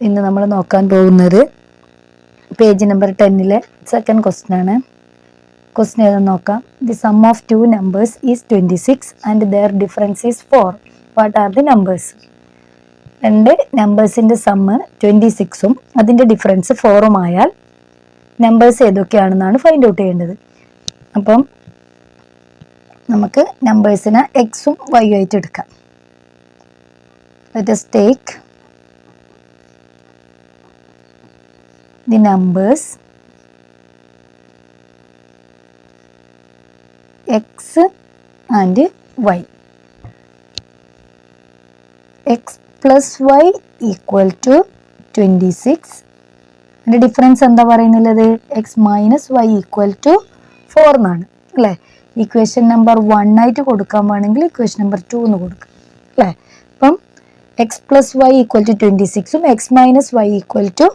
ഇന്ന് നമ്മൾ നോക്കാൻ പോകുന്നത് പേജ് നമ്പർ 10-ലെ സെക്കൻഡ് ക്വസ്റ്റ്യൻ ആണ്. ക്വസ്റ്റ്യൻ ഏതെന്ന് നോക്കാം. The sum of two numbers is 26 and their difference is 4. What are the numbers? രണ്ട് നമ്പേഴ്സിൻ്റെ സമ്മ് 26ഉം അതിൻ്റെ ഡിഫറൻസ് 4ഉം ആയാൽ നമ്പേഴ്സ് ഏതൊക്കെയാണെന്നാണ് ഫൈൻഡ് ഔട്ട് ചെയ്യേണ്ടത്. അപ്പം നമുക്ക് നമ്പേഴ്സിനെ എക്സും വൈ ആയിട്ട് എടുക്കാം. Let us take the numbers x and y. X plus y equal to 26. അതിൻ്റെ ഡിഫറൻസ് എന്താ പറയുന്നത്? X minus y equal to 4 എന്നാണ് അല്ലേ. ഇക്വേഷൻ നമ്പർ 1 ആയിട്ട് കൊടുക്കാൻ വേണമെങ്കിൽ ഇക്വേഷൻ നമ്പർ 2 എന്ന് കൊടുക്കാം അല്ലേ. അപ്പം x plus y equal to 26ഉം x minus y equal to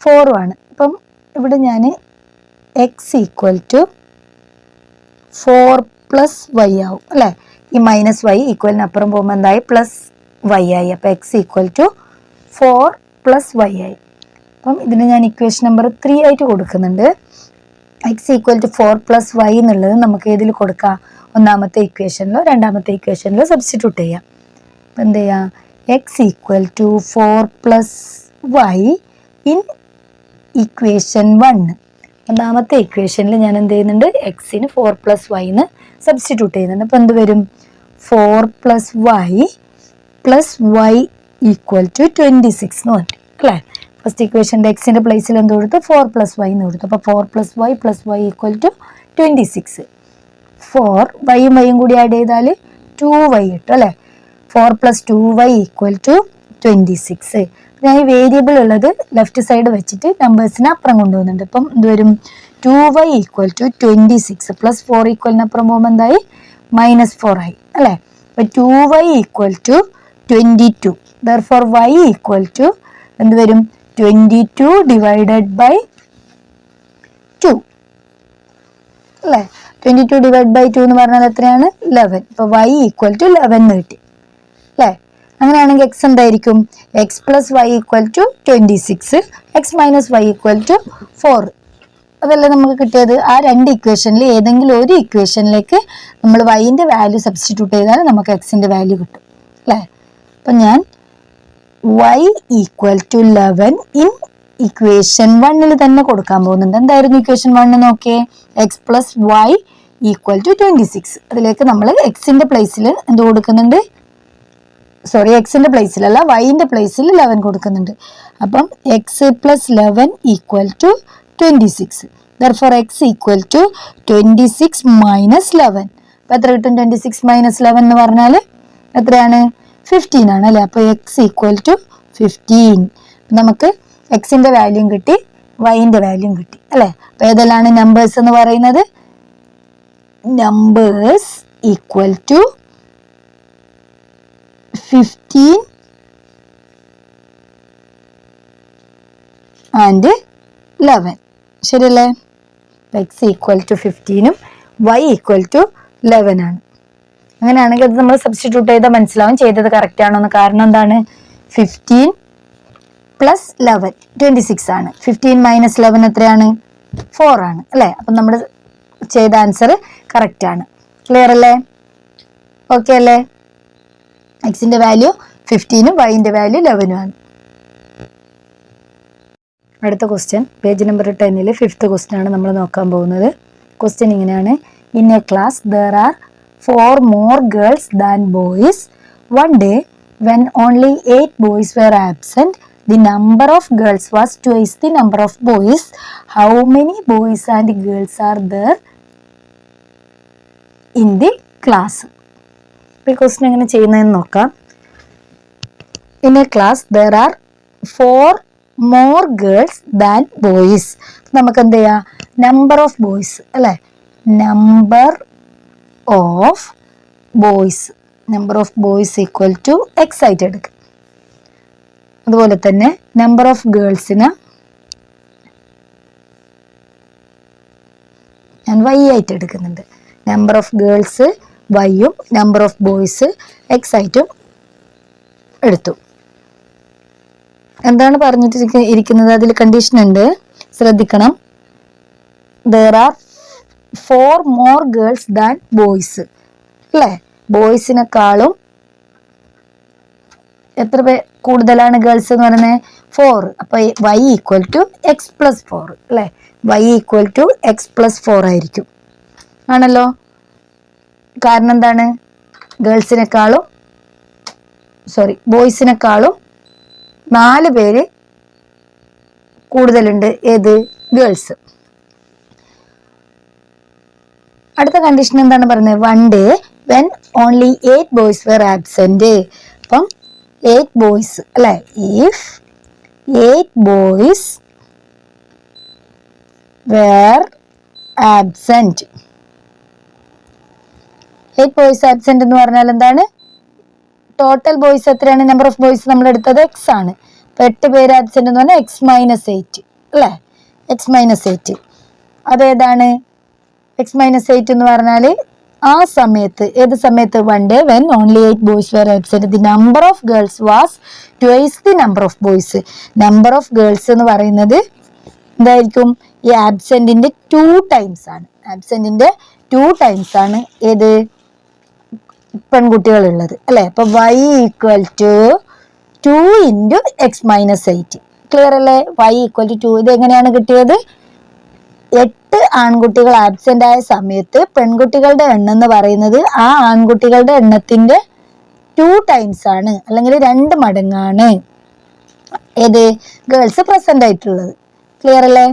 4ഉം ആണ്. അപ്പം ഇവിടെ ഞാൻ x equal to 4 plus y ആവും അല്ലേ. ഈ മൈനസ് വൈ ഈക്വലിന് അപ്പുറം പോകുമ്പോൾ എന്തായി? പ്ലസ് വൈ ആയി. അപ്പം x equal to 4 plus y ആയി. അപ്പം ഇതിന് ഞാൻ ഇക്വേഷൻ നമ്പർ 3 ആയിട്ട് കൊടുക്കുന്നുണ്ട്. X equal to 4 plus y എന്നുള്ളത് നമുക്ക് ഏതിൽ കൊടുക്കാം? ഒന്നാമത്തെ ഇക്വേഷനിലോ രണ്ടാമത്തെ ഇക്വേഷനിലോ സബ്സ്റ്റിറ്റ്യൂട്ട് ചെയ്യാം. അപ്പം എന്ത് ചെയ്യാം? X equal to 4 plus y in equation 1. ഒന്നാമത്തെ ഇക്വേഷനിൽ ഞാൻ എന്ത് ചെയ്യുന്നുണ്ട്? എക്സിന് 4 പ്ലസ് വൈന്ന് സബ്സ്റ്റിറ്റ്യൂട്ട് ചെയ്യുന്നുണ്ട്. അപ്പം എന്ത് വരും? 4 പ്ലസ് വൈ ഈക്വൽ ടു 26 എന്ന് പറഞ്ഞു അല്ലേ. ഫസ്റ്റ് ഇക്വേഷൻ്റെ എക്സിൻ്റെ പ്ലേസിൽ എന്ത് കൊടുത്തു? 4 പ്ലസ് വൈ എന്ന് കൊടുത്തു. അപ്പോൾ 4 പ്ലസ് വൈ ഈക്വൽ ടു 26. 4 വൈയും കൂടി ആഡ് ചെയ്താൽ 2y കിട്ടും അല്ലേ. 4 പ്ലസ് 2y ഈക്വൽ ടു 26. ഞാൻ ഈ വേരിയബിൾ ഉള്ളത് ലെഫ്റ്റ് സൈഡ് വെച്ചിട്ട് നമ്പേഴ്സിന് അപ്പുറം കൊണ്ടുപോകുന്നുണ്ട്. അപ്പം എന്ത് വരും? 2y ഈക്വൽ ടു 26 പ്ലസ് 4 ഈക്വലിന് അപ്പുറം പോകുമ്പോൾ എന്തായി? -4 ആയി അല്ലേ. അപ്പം 2y equal to 22. Therefore y equal to എന്ത് വരും? 22 ഡിവൈഡഡ് ബൈ 2 അല്ലേ. 22 ഡിവൈഡ് ബൈ 2 എന്ന് പറഞ്ഞാൽ എത്രയാണ്? 11. ഇപ്പോൾ y ഈക്വൽ ടു 11 കിട്ടി അല്ലേ. അങ്ങനെയാണെങ്കിൽ എക്സ് എന്തായിരിക്കും? X plus y equal to 26, x minus y equal to 4. അതല്ലേ നമുക്ക് കിട്ടിയത്. ആ രണ്ട് ഇക്വേഷനിൽ ഏതെങ്കിലും ഒരു ഇക്വേഷനിലേക്ക് നമ്മൾ വൈൻ്റെ വാല്യൂ സബ്സ്റ്റിറ്റ്യൂട്ട് ചെയ്താൽ നമുക്ക് എക്സിൻ്റെ വാല്യൂ കിട്ടും അല്ലേ. അപ്പം ഞാൻ y equal to 11 in equation 1 തന്നെ കൊടുക്കാൻ പോകുന്നുണ്ട്. എന്തായിരുന്നു ഇക്വേഷൻ 1? നോക്കിയേ. X plus y equal to 26. അതിലേക്ക് നമ്മൾ എക്സിൻ്റെ പ്ലേസിൽ എന്ത് കൊടുക്കുന്നുണ്ട്? സോറി, എക്സിൻ്റെ പ്ലേസിലല്ല, വൈൻ്റെ പ്ലേസിൽ 11 കൊടുക്കുന്നുണ്ട്. അപ്പം x plus 11 equal to 26. Therefore x equal to 26 minus 11. അപ്പം എത്ര കിട്ടും? 26 മൈനസ് 11 എന്ന് പറഞ്ഞാൽ എത്രയാണ്? 15 ആണ് അല്ലേ. അപ്പോൾ എക്സ് ഈക്വൽ ടു 15. നമുക്ക് എക്സിൻ്റെ വാല്യൂം കിട്ടി, വൈൻ്റെ വാല്യൂം കിട്ടി അല്ലേ. അപ്പോൾ ഏതെല്ലാം നമ്പേഴ്സ് എന്ന് പറയുന്നത്? നമ്പേഴ്സ് ഈക്വൽ ടു 15 ആൻഡ് 11 ശരിയല്ലേ. എക്സ് ഈക്വൽ ടു 15ഉം വൈ ഈക്വൽ ടു 11 ആണ്. അങ്ങനെയാണെങ്കിൽ അത് നമ്മൾ സബ്സ്റ്റിറ്റ്യൂട്ട് ചെയ്താൽ മനസ്സിലാവും ചെയ്തത് കറക്റ്റ് ആണോ എന്ന്. കാരണം എന്താണ്? 15 പ്ലസ് 11 26 ആണ്. 15 മൈനസ് 11 എത്രയാണ്? 4 ആണ് അല്ലേ. അപ്പം നമ്മൾ ചെയ്ത ആൻസർ കറക്റ്റ് ആണ്. ക്ലിയർ അല്ലേ? ഓക്കെ അല്ലേ. എക്സിൻ്റെ വാല്യൂ 15ഉം വൈൻ്റെ വാല്യൂ 11ഉം ആണ്. അടുത്ത ക്വസ്റ്റ്യൻ പേജ് നമ്പർ 10-ൽ 5th ക്വസ്റ്റ്യൻ ആണ് നമ്മൾ നോക്കാൻ പോകുന്നത്. ക്വസ്റ്റ്യൻ ഇങ്ങനെയാണ്. In a class there are 4 more girls than boys. One day when only 8 boys were absent, the number of girls was twice the number of boys. How many boys and girls are there in the class? ഈ question എങ്ങനെ ചെയ്യുന്നതെന്ന് നോക്കാം. In a class there are 4 more girls than boys. നമുക്ക് എന്ത് ചെയ്യാം? Number of boys അല്ലേ. Number of boys equal to x ആയിട്ട് എടുക്കും. അതുപോലെ തന്നെ നമ്പർ ഓഫ് ഗേൾസിന് ഞാൻ വൈ ആയിട്ട് എടുക്കുന്നുണ്ട്. നമ്പർ ഓഫ് ഗേൾസ് വൈയും നമ്പർ ഓഫ് ബോയ്സ് എക്സ് ആയിട്ടും എടുത്തു. എന്താണ് പറഞ്ഞിട്ടിരിക്കുന്നത്? അതിൽ കണ്ടീഷൻ ഉണ്ട്, ശ്രദ്ധിക്കണം. there are 4 more girls than boys, അല്ലേ? ബോയ്സിനെക്കാളും എത്ര കൂടുതലാണ് ഗേൾസ് എന്ന് പറയുന്നത്? 4. അപ്പൊ y equal to x plus 4, അല്ലെ? y equal to x plus 4 ആയിരിക്കും, ആണല്ലോ. കാരണം എന്താണ്? ബോയ്സിനെക്കാളും 4 പേര് കൂടുതലുണ്ട്. ഏത്? ഗേൾസ്. അടുത്ത കണ്ടീഷൻ എന്താണ് പറയുന്നത്? One day when only 8 boys were absent. അപ്പം 8 ബോയ്സ്, അല്ലെ? If 8 boys were absent. 8 boys absent എന്ന് പറഞ്ഞാൽ എന്താണ്? ടോട്ടൽ ബോയ്സ് എത്രയാണ്? നമ്പർ ഓഫ് ബോയ്സ് നമ്മൾ എടുത്തത് എക്സ് ആണ്. അപ്പൊ 8 പേര് ആബ്സെന്റ് എന്ന് പറഞ്ഞാൽ x-8, അല്ലെ? x-8 അതേതാണ്? x-8 എന്ന് പറഞ്ഞാൽ ആ സമയത്ത്, ഏത് സമയത്ത്? One day when only 8 boys were absent the number of girls was twice the number of boys. Number of girls എന്ന് പറയുന്നത് എന്തായിരിക്കും? ഈ ആബ്സെന്റിന്റെ 2 ടൈംസ് ആണ്. ആബ്സെന്റിന്റെ 2 ടൈംസ് ആണ് ഏത്? പെൺകുട്ടികൾ ഉള്ളത്, അല്ലെ? അപ്പൊ y equal to 2 into x-8. Clear അല്ലേ? y equal to 2. ഇത് എങ്ങനെയാണ് കിട്ടിയത്? 8 ആൺകുട്ടികൾ ആബ്സെന്റ് ആയ സമയത്ത് പെൺകുട്ടികളുടെ എണ്ണം എന്ന് പറയുന്നത് ആ ആൺകുട്ടികളുടെ എണ്ണത്തിന്റെ 2 ടൈംസ് ആണ്, അല്ലെങ്കിൽ 2 മടങ്ങാണ് ഏത്? ഗേൾസ് പ്രസന്റ് ആയിട്ടുള്ളത്. ക്ലിയർ അല്ലേ?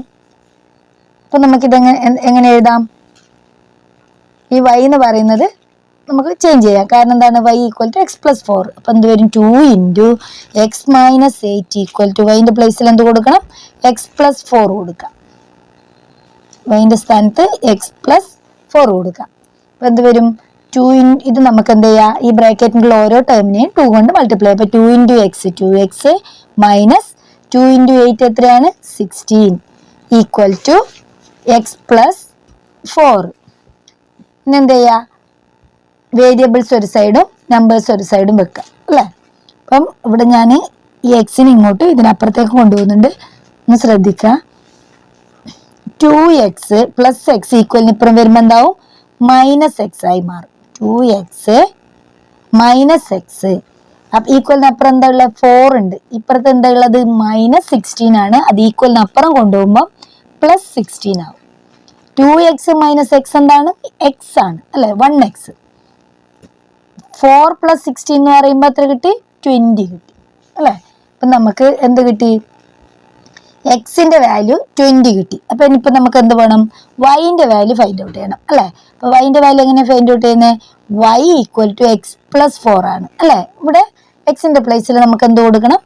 അപ്പൊ നമുക്കിത് എങ്ങനെ എഴുതാം? ഈ y എന്ന് പറയുന്നത് നമുക്ക് ചേഞ്ച് ചെയ്യാം. കാരണം എന്താണ്? y equal to x plus 4. അപ്പൊ എന്ത് വരും? 2 ഇൻറ്റു x-8 ഈക്വൽ ടു yന്റെ പ്ലേസിൽ എന്ത് കൊടുക്കണം? എക്സ് പ്ലസ് 4 കൊടുക്കാം. വൈൻ്റെ സ്ഥാനത്ത് എക്സ് പ്ലസ് 4 കൊടുക്കാം. അപ്പൊ എന്ത് വരും? 2 ഇത് നമുക്ക് എന്ത് ചെയ്യാം? ഈ ബ്രാക്കറ്റിനുള്ള ഓരോ ടേമിനെയും 2 കൊണ്ട് മൾട്ടിപ്ലൈ. അപ്പൊ 2 into X 2x minus 2 into 8 എത്രയാണ്? 16 ഈക്വൽ ടു എക്സ് പ്ലസ് 4. പിന്നെ എന്ത് ചെയ്യാ? വേരിയബിൾസ് ഒരു സൈഡും നമ്പേഴ്സ് ഒരു സൈഡും വെക്കാം, അല്ലേ? അപ്പം ഇവിടെ ഞാൻ ഈ എക്സിന് ഇങ്ങോട്ട് ഇതിനപ്പുറത്തേക്ക് കൊണ്ടുപോകുന്നുണ്ട്. ഒന്ന് ശ്രദ്ധിക്കുക. 2x പ്ലസ് എക്സ് ഈക്വലിന് ഇപ്പുറം വരുമ്പോൾ എന്താവും? മൈനസ് എക്സ് ആയി മാറും. 2x minus X. അപ്പൊ ഈക്വലിന് അപ്പുറം എന്താ ഉള്ളത്? 4 ഉണ്ട്. ഇപ്പുറത്ത് എന്താ ഉള്ളത്? -16 ആണ്. അത് ഈക്വലിന് അപ്പുറം കൊണ്ടുപോകുമ്പോൾ പ്ലസ് 16 ആവും. 2x മൈനസ് എക്സ് എന്താണ്? എക്സ് ആണ്, അല്ലെ? 1x. 4 പ്ലസ് 16 എന്ന് പറയുമ്പോൾ എത്ര കിട്ടി? 20 കിട്ടി, അല്ലെ? അപ്പൊ നമുക്ക് എന്ത് കിട്ടി? എക്സിന്റെ വാല്യൂ 20 കിട്ടി. അപ്പൊ ഇനിയിപ്പോ നമുക്ക് എന്ത് വേണം? വൈന്റെ വാല്യൂ ഫൈൻഡ് ഔട്ട് ചെയ്യണം, അല്ലെ? അപ്പൊ വൈന്റെ വാല്യൂ എങ്ങനെ ഫൈൻഡ് ഔട്ട് ചെയ്യുന്നത്? y equal to x plus 4 ആണ്, അല്ലെ? ഇവിടെ എക്സിന്റെ പ്ലേസിൽ നമുക്ക് എന്ത് കൊടുക്കണം?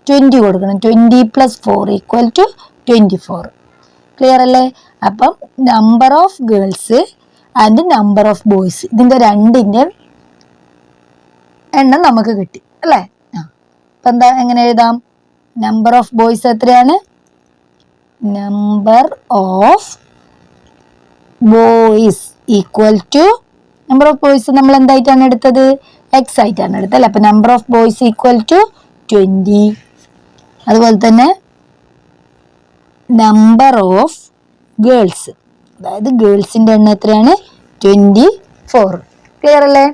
20 കൊടുക്കണം. 20 പ്ലസ് 4 ഈക്വൽ ടു 24. ക്ലിയർ അല്ലേ? അപ്പം number of girls and number of boys, ഇതിന്റെ രണ്ടിന്റെ എണ്ണം നമുക്ക് കിട്ടി, അല്ലേ? അപ്പൊ എന്താ, എങ്ങനെ എഴുതാം? നമ്പർ ഓഫ് ബോയ്സ് എത്രയാണ്? Number of boys equal to number of boys നമ്മൾ എന്തായിട്ടാണ് എടുത്തത്? എക്സ് ആയിട്ടാണ് എടുത്തത്, അല്ലെ? അപ്പൊ number of boys equal to 20. അതുപോലെ തന്നെ നമ്പർ ഓഫ് ഗേൾസ്, അതായത് ഗേൾസിന്റെ എണ്ണം എത്രയാണ്? 24. ക്ലിയർ അല്ലേ?